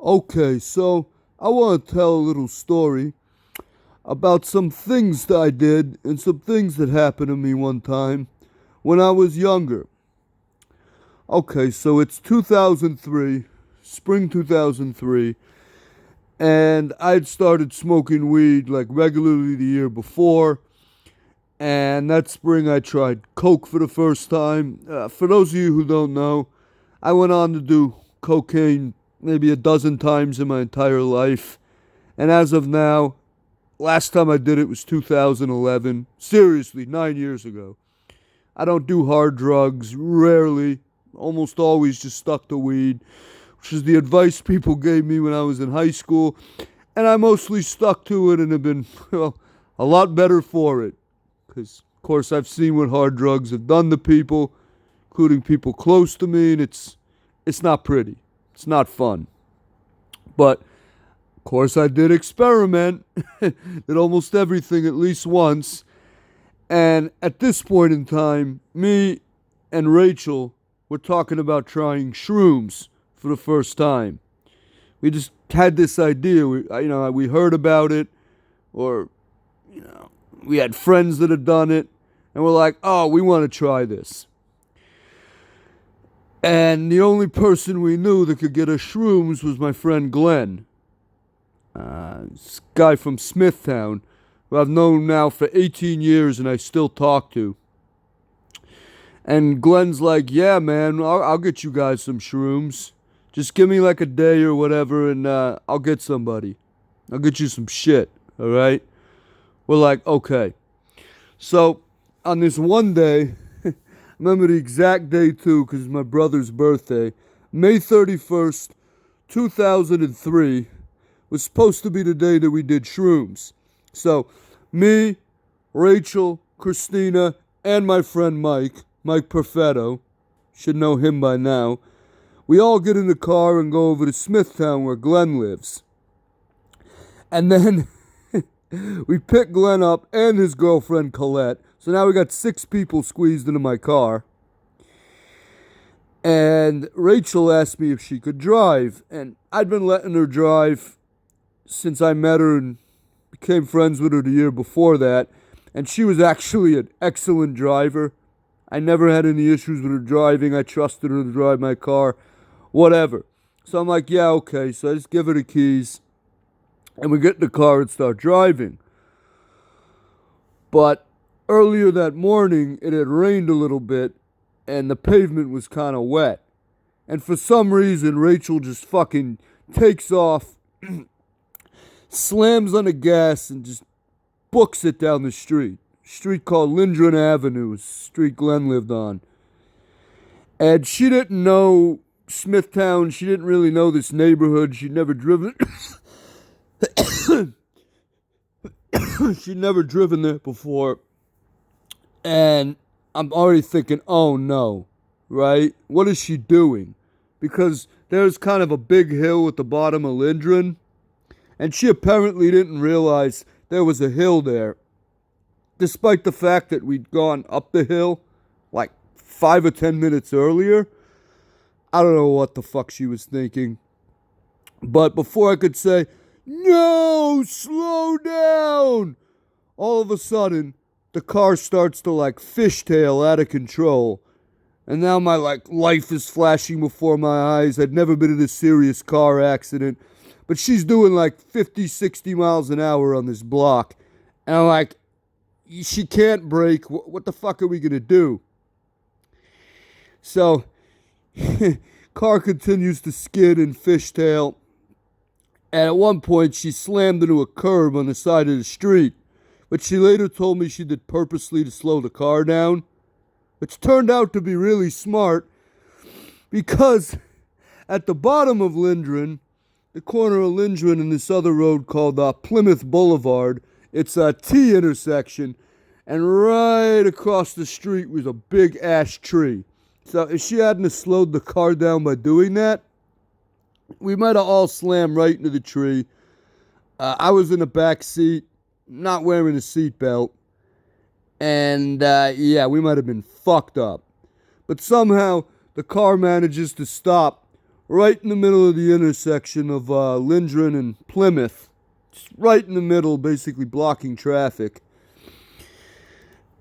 Okay, so I want to tell a little story about some things that I did and some things that happened to me one time when I was younger. Okay, so it's 2003, spring 2003, and I'd started smoking weed like regularly the year before. And that spring I tried coke for the first time. For those of you who don't know, I went on to do cocaine maybe a dozen times in my entire life. And as of now, last time I did it was 2011. Seriously, 9 years ago. I don't do hard drugs, rarely. Almost always just stuck to weed, which is the advice people gave me when I was in high school. And I mostly stuck to it and have been, well, a lot better for it. Because, of course, I've seen what hard drugs have done to people, including people close to me, and it's not pretty. It's not fun. But, of course, I did experiment. Did almost everything at least once. And at this point in time, me and Rachel were talking about trying shrooms for the first time. We just had this idea. We heard about it, or we had friends that had done it, and we're like, oh, we want to try this. And the only person we knew that could get us shrooms was my friend Glenn. This guy from Smithtown, who I've known now for 18 years and I still talk to. And Glenn's like, yeah, man, I'll get you guys some shrooms. Just give me like a day or whatever, and I'll get somebody. I'll get you some shit, all right? We're like, okay. So, on this one day, I remember the exact day too, because it's my brother's birthday, May 31st, 2003, was supposed to be the day that we did shrooms. So, me, Rachel, Christina, and my friend Mike Perfetto, should know him by now, we all get in the car and go over to Smithtown where Glenn lives. And then we pick Glenn up and his girlfriend Colette. So now we got 6 people squeezed into my car. And Rachel asked me if she could drive. And I'd been letting her drive since I met her and became friends with her the year before that. And she was actually an excellent driver. I never had any issues with her driving. I trusted her to drive my car. Whatever. So I'm like, yeah, okay. So I just give her the keys. And we get in the car and start driving. But earlier that morning, it had rained a little bit, and the pavement was kind of wet. And for some reason, Rachel just fucking takes off, slams on the gas, and just books it down the street. Street called Lindgren Avenue, street Glenn lived on. And she didn't know Smithtown. She didn't really know this neighborhood. She'd never driven... She'd never driven there before. And I'm already thinking, oh no, right? What is she doing? Because there's kind of a big hill at the bottom of Lindgren. And she apparently didn't realize there was a hill there. Despite the fact that we'd gone up the hill like 5 or 10 minutes earlier. I don't know what the fuck she was thinking. But before I could say, no, slow down, all of a sudden, the car starts to like fishtail out of control. And now my life is flashing before my eyes. I'd never been in a serious car accident. But she's doing like 50, 60 miles an hour on this block. And I'm like, she can't brake. What the fuck are we going to do? So, car continues to skid and fishtail. And at one point, she slammed into a curb on the side of the street, which she later told me she did purposely to slow the car down, which turned out to be really smart because at the bottom of Lindgren, the corner of Lindgren and this other road called Plymouth Boulevard, it's a T intersection, and right across the street was a big ash tree. So if she hadn't slowed the car down by doing that, we might have all slammed right into the tree. I was in the back seat, not wearing a seatbelt. And, yeah, we might have been fucked up. But somehow, the car manages to stop right in the middle of the intersection of Lindgren and Plymouth. Just right in the middle, basically blocking traffic.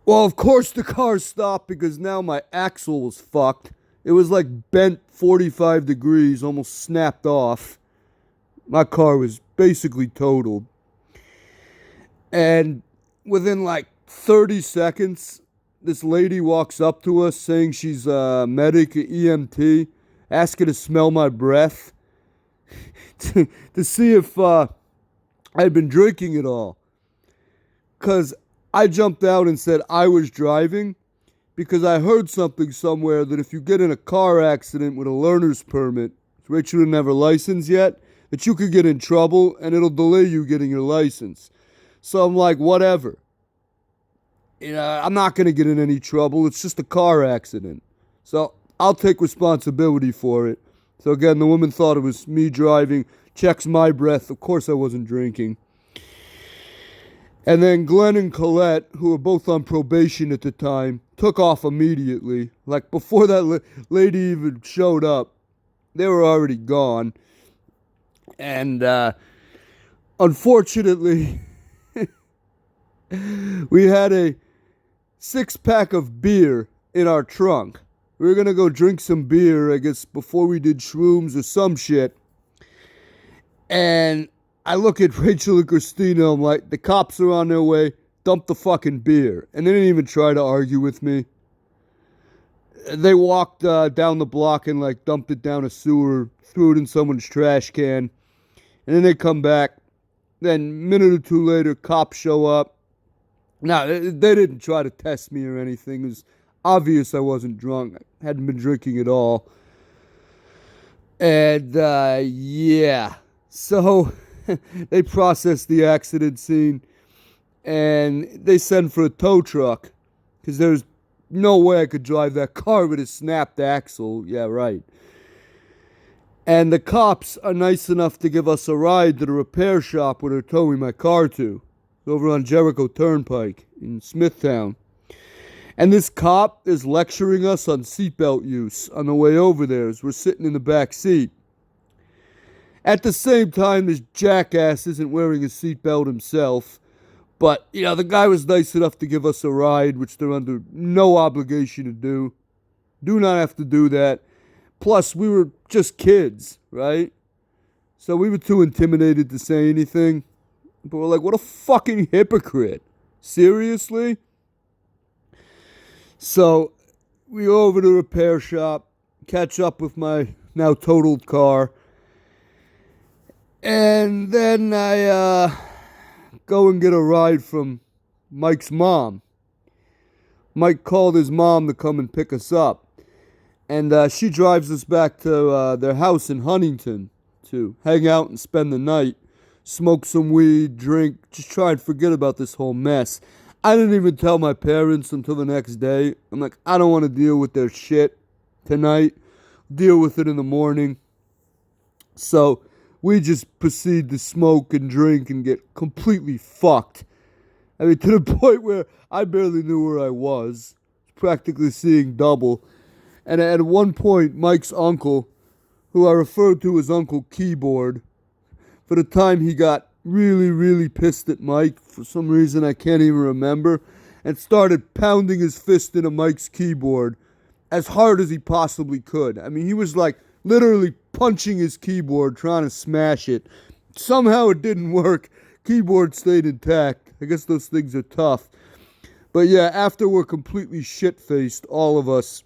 Well, of course the car stopped because now my axle was fucked. It was like bent 45 degrees, almost snapped off. My car was basically totaled. And within like 30 seconds, this lady walks up to us saying she's a medic, an EMT, asking to smell my breath to see if I'd been drinking at all. Because I jumped out and said I was driving because I heard something somewhere that if you get in a car accident with a learner's permit, which you didn't have a license yet, that you could get in trouble and it'll delay you getting your license. So I'm like, whatever. I'm not going to get in any trouble. It's just a car accident. So I'll take responsibility for it. So again, the woman thought it was me driving, checks my breath. Of course I wasn't drinking. And then Glenn and Colette, who were both on probation at the time, took off immediately. Like before that lady even showed up, they were already gone. And unfortunately, we had a 6-pack of beer in our trunk. We were going to go drink some beer, I guess, before we did shrooms or some shit. And I look at Rachel and Christina, I'm like, the cops are on their way, dump the fucking beer. And they didn't even try to argue with me. They walked down the block and like dumped it down a sewer, threw it in someone's trash can. And then they come back. Then a minute or two later, cops show up. Now, they didn't try to test me or anything. It was obvious I wasn't drunk. I hadn't been drinking at all. And, yeah. So, they processed the accident scene. And they sent for a tow truck. Because there's no way I could drive that car with a snapped axle. Yeah, right. And the cops are nice enough to give us a ride to the repair shop where they're towing my car to. Over on Jericho Turnpike in Smithtown. And this cop is lecturing us on seatbelt use on the way over there as we're sitting in the back seat. At the same time, this jackass isn't wearing a seatbelt himself. But, the guy was nice enough to give us a ride, which they're under no obligation to do. Do not have to do that. Plus, we were just kids, right? So we were too intimidated to say anything. But we're like, what a fucking hypocrite. Seriously? So, we go over to the repair shop, catch up with my now totaled car. And then I go and get a ride from Mike's mom. Mike called his mom to come and pick us up. And she drives us back to their house in Huntington to hang out and spend the night. Smoke some weed, drink, just try and forget about this whole mess. I didn't even tell my parents until the next day. I'm like, I don't want to deal with their shit tonight. Deal with it in the morning. So we just proceed to smoke and drink and get completely fucked. I mean, to the point where I barely knew where I was. Practically seeing double. And at one point, Mike's uncle, who I referred to as Uncle Keyboard, for the time he got really, really pissed at Mike, for some reason I can't even remember, and started pounding his fist into Mike's keyboard as hard as he possibly could. I mean, he was like literally punching his keyboard, trying to smash it. Somehow it didn't work. Keyboard stayed intact. I guess those things are tough. But yeah, after we're completely shit-faced, all of us,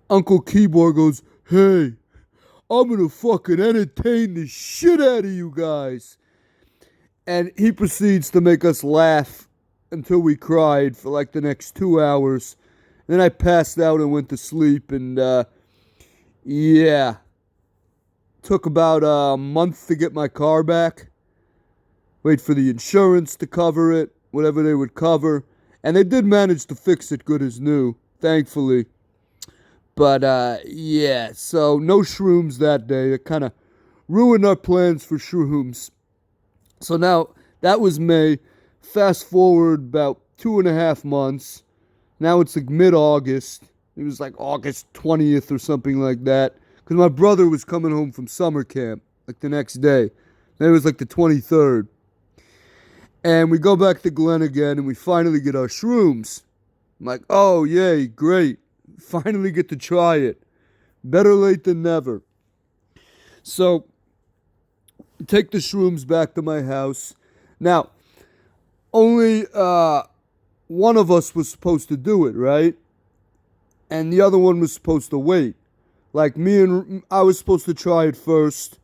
Uncle Keyboard goes, "Hey, I'm gonna fucking entertain the shit out of you guys." And he proceeds to make us laugh until we cried for like the next 2 hours. Then I passed out and went to sleep. And yeah, took about a month to get my car back. Wait for the insurance to cover it, whatever they would cover. And they did manage to fix it good as new, thankfully. But, yeah, so no shrooms that day. It kind of ruined our plans for shrooms. So now, that was May. Fast forward about 2.5 months. Now it's like mid-August. It was like August 20th or something like that. because my brother was coming home from summer camp, like the next day. And it was like the 23rd. And we go back to Glen again, and we finally get our shrooms. I'm like, oh, yay, great. Finally get to try it. Better late than never. So, take the shrooms back to my house. Now, only one of us was supposed to do it, right? And the other one was supposed to wait. Like I was supposed to try it first,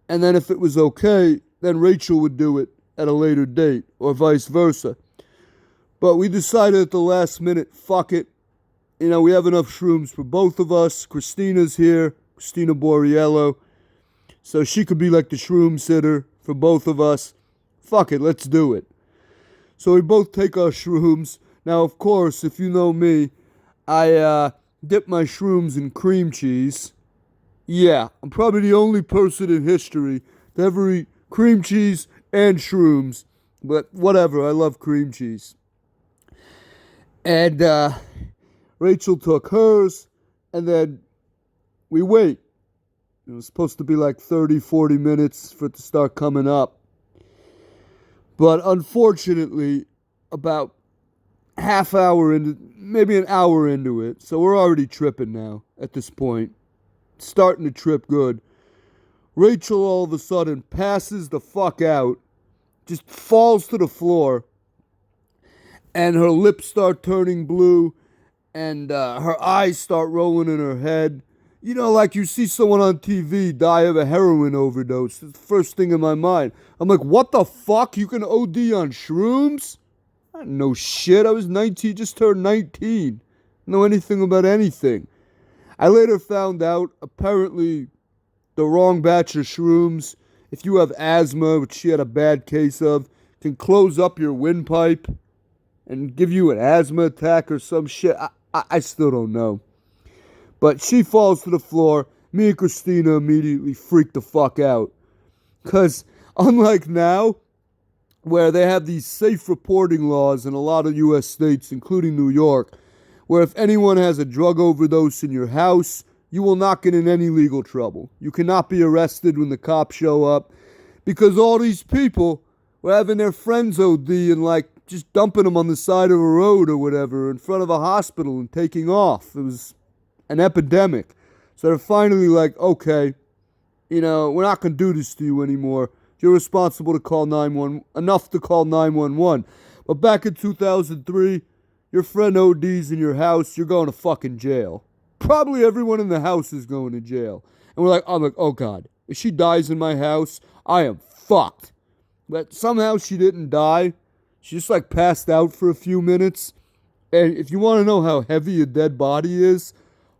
and then if it was okay, then Rachel would do it at a later date, or vice versa. But we decided at the last minute, fuck it. You know, we have enough shrooms for both of us. Christina's here, Christina Borriello. So she could be like the shroom sitter for both of us. Fuck it, let's do it. So we both take our shrooms. Now, of course, if you know me, I dip my shrooms in cream cheese. Yeah, I'm probably the only person in history to ever eat cream cheese and shrooms. But whatever, I love cream cheese. And Rachel took hers, and then we wait. It was supposed to be like 30, 40 minutes for it to start coming up. But unfortunately, about half hour into, maybe an hour into it, so we're already tripping now at this point. Starting to trip good. Rachel all of a sudden passes the fuck out, just falls to the floor, and her lips start turning blue, and her eyes start rolling in her head. You know, like you see someone on TV die of a heroin overdose. It's the first thing in my mind. I'm like, what the fuck? You can OD on shrooms? I didn't know shit. I was 19, just turned 19. Didn't know anything about anything. I later found out, apparently, the wrong batch of shrooms, if you have asthma, which she had a bad case of, can close up your windpipe and give you an asthma attack or some shit. I still don't know. But she falls to the floor. Me and Christina immediately freak the fuck out. Because unlike now, where they have these safe reporting laws in a lot of U.S. states, including New York, where if anyone has a drug overdose in your house, you will not get in any legal trouble. You cannot be arrested when the cops show up. Because all these people were having their friends OD and like just dumping them on the side of a road or whatever in front of a hospital and taking off. It was an epidemic. So they're finally like, okay, you know, we're not going to do this to you anymore. You're responsible to call 911, enough to call 911. But back in 2003, your friend ODs in your house, you're going to fucking jail. Probably everyone in the house is going to jail. And I'm like, oh God, if she dies in my house, I am fucked. But somehow she didn't die. She just like passed out for a few minutes. And if you want to know how heavy a dead body is,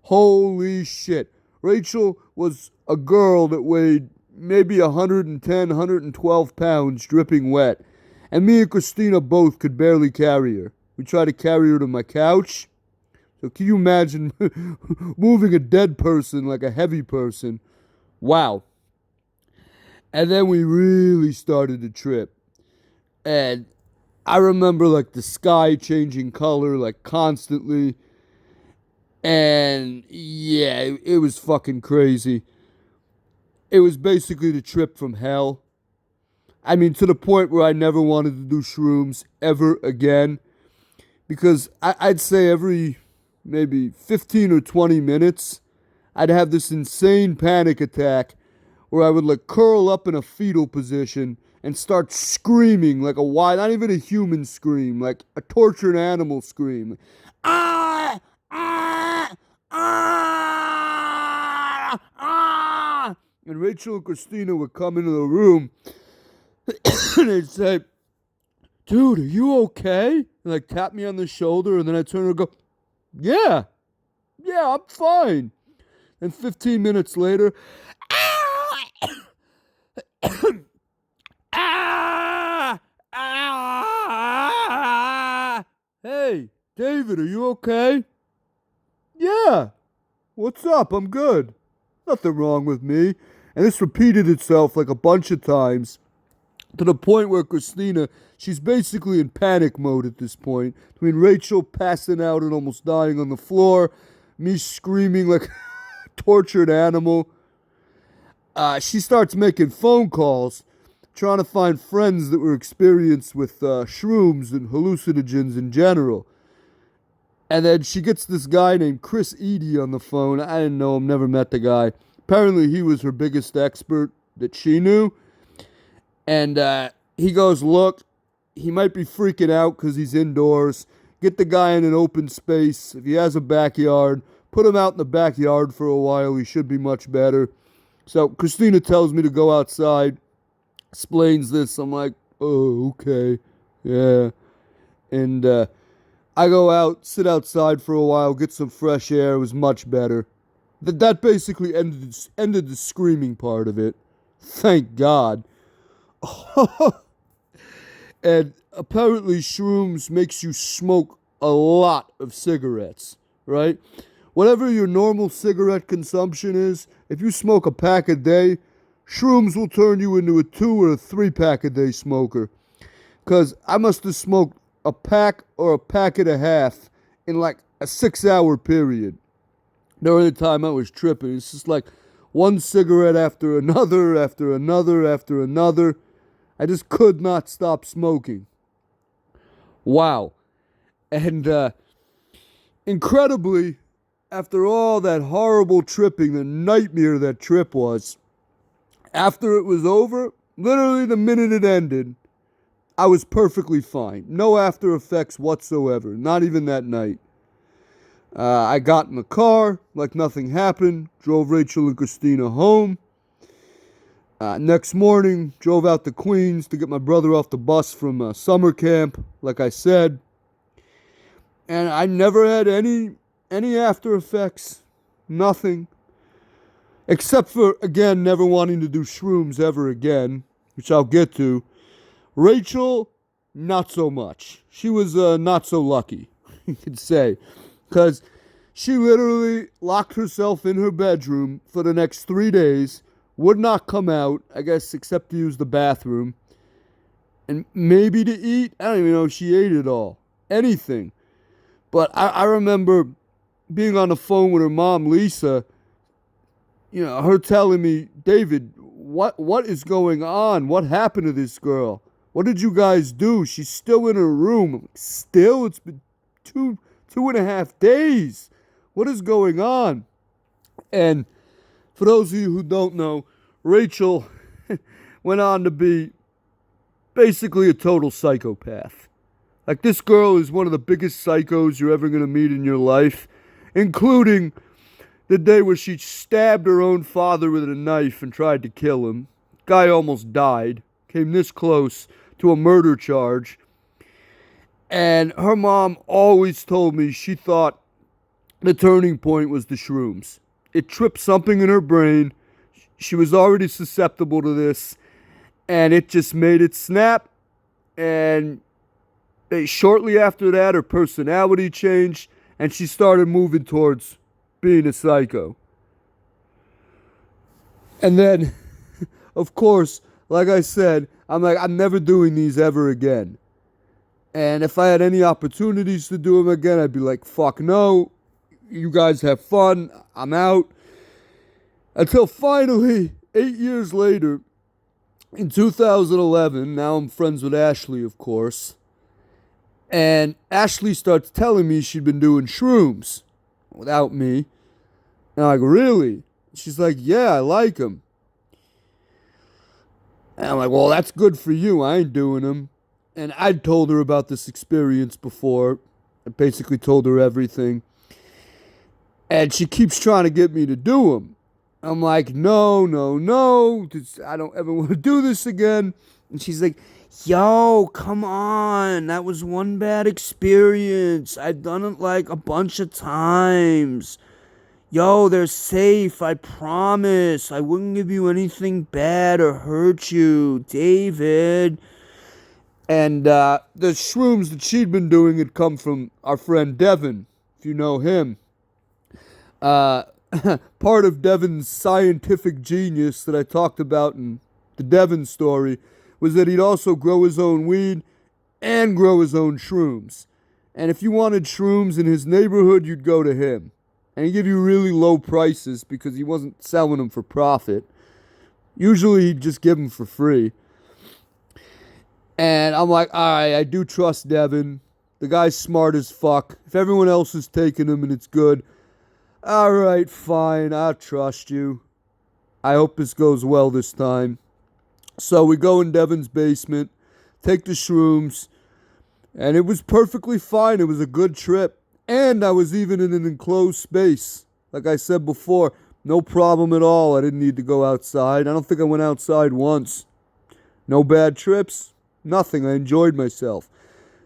holy shit. Rachel was a girl that weighed maybe 110, 112 pounds dripping wet. And me and Christina both could barely carry her. We tried to carry her to my couch. So can you imagine moving a dead person like a heavy person? Wow. And then we really started to trip. And I remember like the sky changing color like constantly. And yeah, it was fucking crazy. It was basically the trip from hell. I mean, to the point where I never wanted to do shrooms ever again. Because I'd say every maybe 15 or 20 minutes, I'd have this insane panic attack where I would like curl up in a fetal position and start screaming like not even a human scream, like a tortured animal scream. Ah! Ah! Ah! Ah! And Rachel and Christina would come into the room and they'd say, dude, are you okay? And like tap me on the shoulder, and then I'd turn and go, yeah, I'm fine. And 15 minutes later, hey, David, are you okay? Yeah. What's up? I'm good. Nothing wrong with me. And this repeated itself like a bunch of times to the point where Christina, she's basically in panic mode at this point. Between Rachel passing out and almost dying on the floor, me screaming like a tortured animal. She starts making phone calls, trying to find friends that were experienced with shrooms and hallucinogens in general. And then she gets this guy named Chris Eady on the phone. I didn't know him, never met the guy. Apparently, he was her biggest expert that she knew. And he goes, look, he might be freaking out because he's indoors. Get the guy in an open space. If he has a backyard, put him out in the backyard for a while. He should be much better. So Christina tells me to go outside, explains this. I'm like, oh, okay, yeah. And I go out, sit outside for a while, get some fresh air. It was much better. That basically ended the screaming part of it. Thank God. And apparently shrooms makes you smoke a lot of cigarettes, right? Whatever your normal cigarette consumption is, if you smoke a pack a day, shrooms will turn you into a 2 or a 3 pack a day smoker. Because I must have smoked a pack or a pack and a half in like a 6-hour period. During the time I was tripping, it's just like one cigarette after another, after another, after another. I just could not stop smoking. Wow. And incredibly, after all that horrible tripping, the nightmare that trip was, after it was over, literally the minute it ended, I was perfectly fine. No after effects whatsoever. Not even that night. I got in the car like nothing happened. Drove Rachel and Christina home. Next morning, drove out to Queens to get my brother off the bus from summer camp, like I said. And I never had any after effects. Nothing. Except for, again, never wanting to do shrooms ever again, which I'll get to. Rachel, not so much. She was not so lucky, you could say. Because she literally locked herself in her bedroom for the next 3 days, would not come out, I guess, except to use the bathroom, and maybe to eat. I don't even know if she ate it all. Anything. But I remember being on the phone with her mom, Lisa, you know, her telling me, David, what is going on? What happened to this girl? What did you guys do? She's still in her room. I'm like, still? It's been two and a half days. What is going on? And for those of you who don't know, Rachel went on to be basically a total psychopath. Like, this girl is one of the biggest psychos you're ever going to meet in your life, including the day where she stabbed her own father with a knife and tried to kill him. Guy almost died. Came this close to a murder charge. And her mom always told me she thought the turning point was the shrooms. It tripped something in her brain. She was already susceptible to this, and it just made it snap. And shortly after that, her personality changed, and she started moving towards being a psycho. And then, of course, like I said, I'm like, I'm never doing these ever again. And if I had any opportunities to do them again, I'd be like, fuck no. You guys have fun. I'm out. Until finally, 8 years later, in 2011, now I'm friends with Ashley, of course. And Ashley starts telling me she'd been doing shrooms without me. And I'm like, really? She's like, yeah, I like them. And I'm like, well, that's good for you. I ain't doing them. And I'd told her about this experience before. I basically told her everything. And she keeps trying to get me to do them. I'm like, no. I don't ever want to do this again. And she's like, yo, come on. That was one bad experience. I've done it like a bunch of times. Yo, they're safe. I promise. I wouldn't give you anything bad or hurt you, David. And the shrooms that she'd been doing had come from our friend Devin, if you know him. Part of Devin's scientific genius that I talked about in the Devin story was that he'd also grow his own weed and grow his own shrooms. And if you wanted shrooms in his neighborhood, you'd go to him. And he'd give you really low prices because he wasn't selling them for profit. Usually he'd just give them for free. And I'm like, alright, I do trust Devin. The guy's smart as fuck. If everyone else is taking him and it's good, alright, fine, I'll trust you. I hope this goes well this time. So we go in Devin's basement, take the shrooms, and it was perfectly fine. It was a good trip. And I was even in an enclosed space. Like I said before, no problem at all. I didn't need to go outside. I don't think I went outside once. No bad trips. Nothing. I enjoyed myself.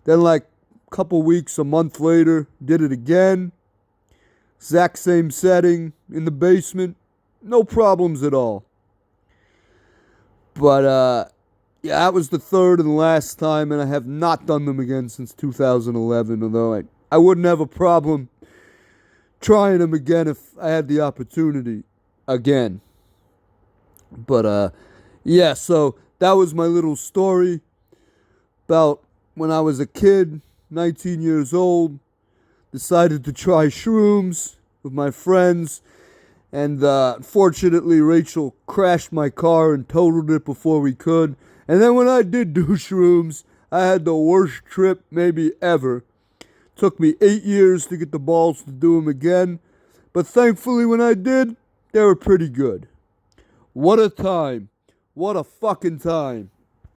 Then like a couple weeks, a month later, did it again. Exact same setting in the basement. No problems at all. But yeah, that was the third and last time, and I have not done them again since 2011, although I wouldn't have a problem trying them again if I had the opportunity again. But yeah, so that was my little story about when I was a kid, 19 years old, decided to try shrooms with my friends, and unfortunately Rachel crashed my car and totaled it before we could. And then when I did do shrooms, I had the worst trip maybe ever. Took me 8 years to get the balls to do them again, but thankfully when I did, they were pretty good. What a time. What a fucking time.